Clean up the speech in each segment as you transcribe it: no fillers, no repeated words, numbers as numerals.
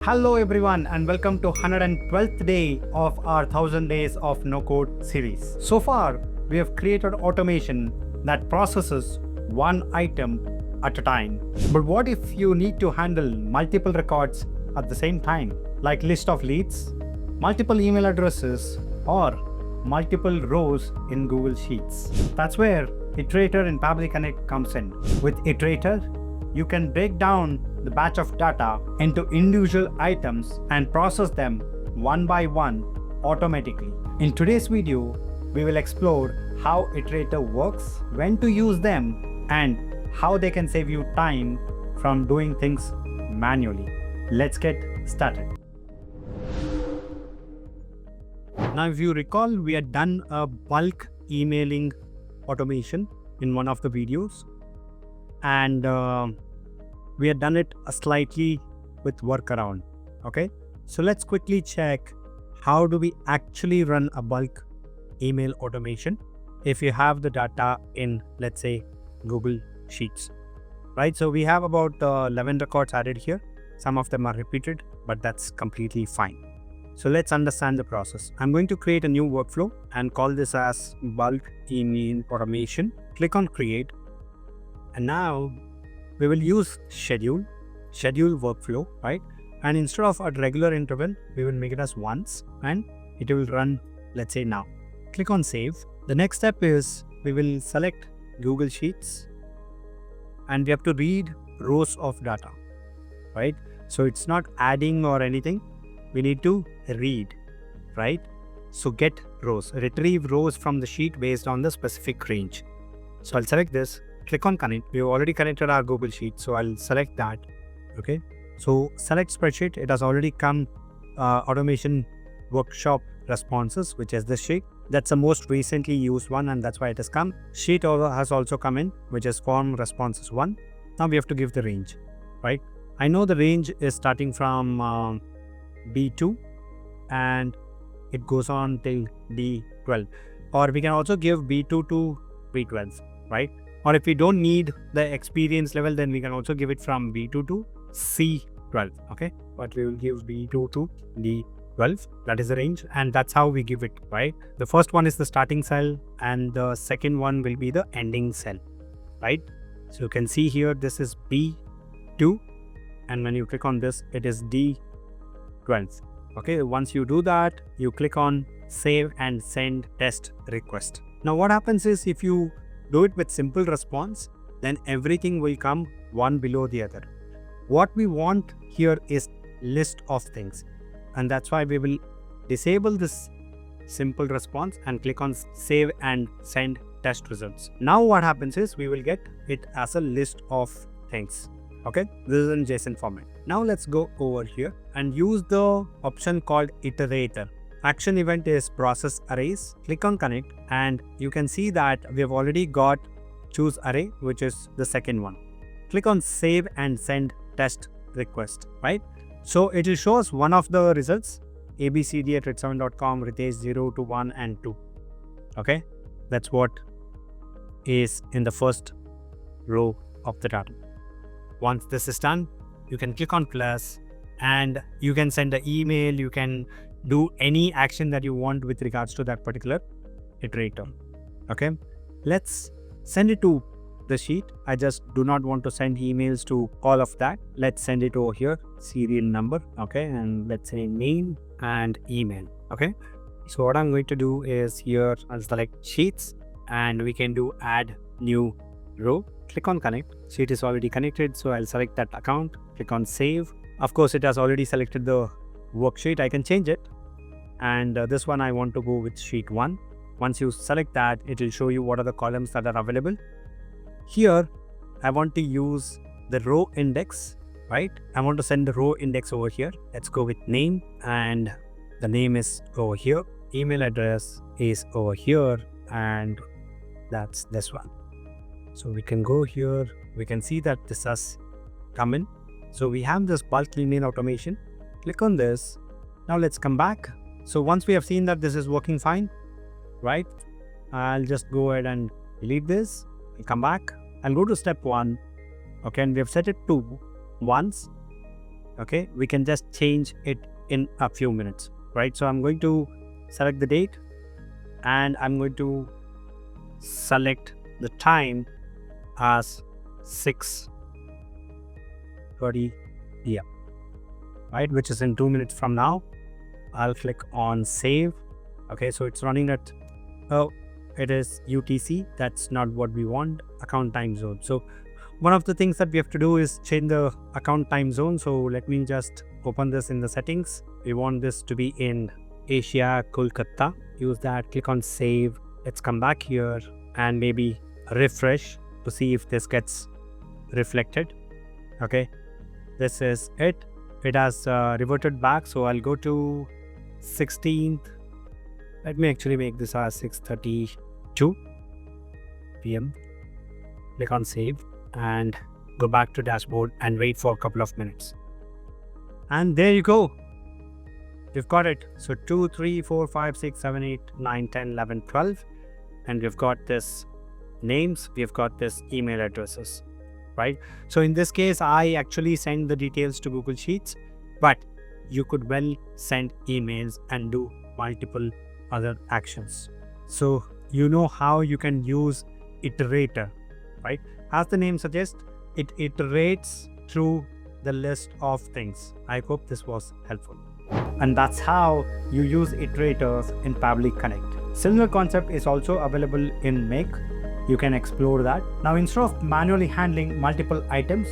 Hello everyone and welcome to 112th day of our 1000 days of no code series. So far, we have created automation that processes one item at a time. But what if you need to handle multiple records at the same time, like list of leads, multiple email addresses, or multiple rows in Google Sheets? That's where Iterator in Pabbly Connect comes in. With Iterator, you can break down the batch of data into individual items and process them one by one automatically. In today's video, we will explore how Iterator works, when to use them, and how they can save you time from doing things manually. Let's get started. Now, if you recall, we had done a bulk emailing automation in one of the videos, and we had done it slightly with workaround. Okay, so let's quickly check how do we actually run a bulk email automation if you have the data in, let's say, Google Sheets, right? So we have about 11 records added here. Some of them are repeated, but that's completely fine. So let's understand the process. I'm going to create a new workflow and call this as bulk email automation. Click on create, and now we will use schedule workflow, right? And instead of a regular interval, we will make it as once and it will run, let's say now. Click on save. The next step is we will select Google Sheets and we have to read rows of data, right? So it's not adding or anything. We need to read, right? So get rows, retrieve rows from the sheet based on the specific range. So I'll select this. Click on connect. We've already connected our Google Sheet, so I'll select that. Okay, so select spreadsheet. It has already come automation workshop responses, which is this sheet. That's the most recently used one, and that's why it has come. Sheet has also come in, which is form responses 1. Now we have to give the range, right? I know the range is starting from B2 and it goes on till D12, or we can also give B2 to B12, right? Or if we don't need the experience level, then we can also give it from B2 to C12, okay? But we will give B2 to D12, that is the range, and that's how we give it, right? The first one is the starting cell and the second one will be the ending cell, right? So you can see here, this is B2, and when you click on this, it is D12, okay? Once you do that, you click on save and send test request. Now what happens is, if you do it with simple response, then everything will come one below the other. What we want here is list of things, and that's why we will disable this simple response and click on save and send test results. Now what happens is, we will get it as a list of things. Okay, this is in JSON format. Now let's go over here and use the option called Iterator. Action event is process arrays. Click on connect, and you can see that we have already got choose array, which is the second one. Click on save and send test request, right? So it will show us one of the results, abcd@red7.com, Ritesh 0 to 1 and 2. Okay, that's what is in the first row of the data. Once this is done, you can click on plus and you can send an email, you can do any action that you want with regards to that particular iterator. Okay, let's send it to the sheet. I just do not want to send emails to all of that. Let's send it over here, serial number, okay, and let's say name and email. Okay, so what I'm going to do is, here I'll select sheets and we can do add new row. Click on connect. Sheet is already connected, so I'll select that account. Click on save. Of course, it has already selected the worksheet. I can change it, and this one I want to go with sheet 1. Once you select that, it will show you what are the columns that are available. Here I want to use the row index, right? I want to send the row index over here. Let's go with name, and the name is over here. Email address is over here, and that's this one. So we can go here. We can see that this has come in. So we have this bulk email automation. Click on this. Now let's come back. So once we have seen that this is working fine, right? I'll just go ahead and delete this. We'll come back and go to step 1. Okay, and we have set it to once. Okay, we can just change it in a few minutes, right? So I'm going to select the date and I'm going to select the time as 6:30 p.m. right, which is in 2 minutes from now. I'll click on save. Okay, so it's running at, oh, it is UTC. That's not what we want, account time zone. So one of the things that we have to do is change the account time zone. So let me just open this in the settings. We want this to be in Asia, Kolkata. Use that, click on save. Let's come back here and maybe refresh to see if this gets reflected. Okay, this is it. It has reverted back. So I'll go to 16th. Let me actually make this as 6:32 p.m. Click on save and go back to dashboard and wait for a couple of minutes. And there you go. We've got it. So 2, 3, 4, 5, 6, 7, 8, 9, 10, 11, 12. And we've got this names. We've got this email addresses, right? So in this case, I actually send the details to Google Sheets, but you could well send emails and do multiple other actions. So you know how you can use Iterator, right? As the name suggests, it iterates through the list of things. I hope this was helpful. And that's how you use iterators in Pabbly Connect. Similar concept is also available in Make. You can explore that. Now, instead of manually handling multiple items,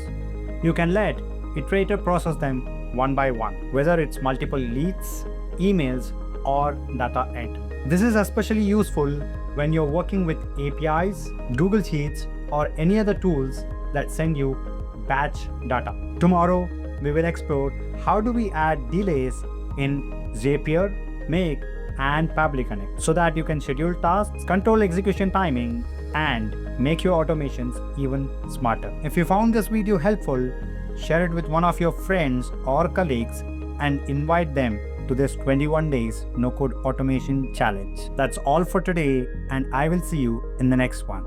you can let Iterator process them one by one, whether it's multiple leads, emails, or data end. This is especially useful when you're working with APIs, Google Sheets, or any other tools that send you batch data. Tomorrow, we will explore how do we add delays in Zapier, Make, and Pabbly Connect so that you can schedule tasks, control execution timing, and make your automations even smarter. If you found this video helpful, share it with one of your friends or colleagues and invite them to this 21 days no code automation challenge. That's all for today, and I will see you in the next one.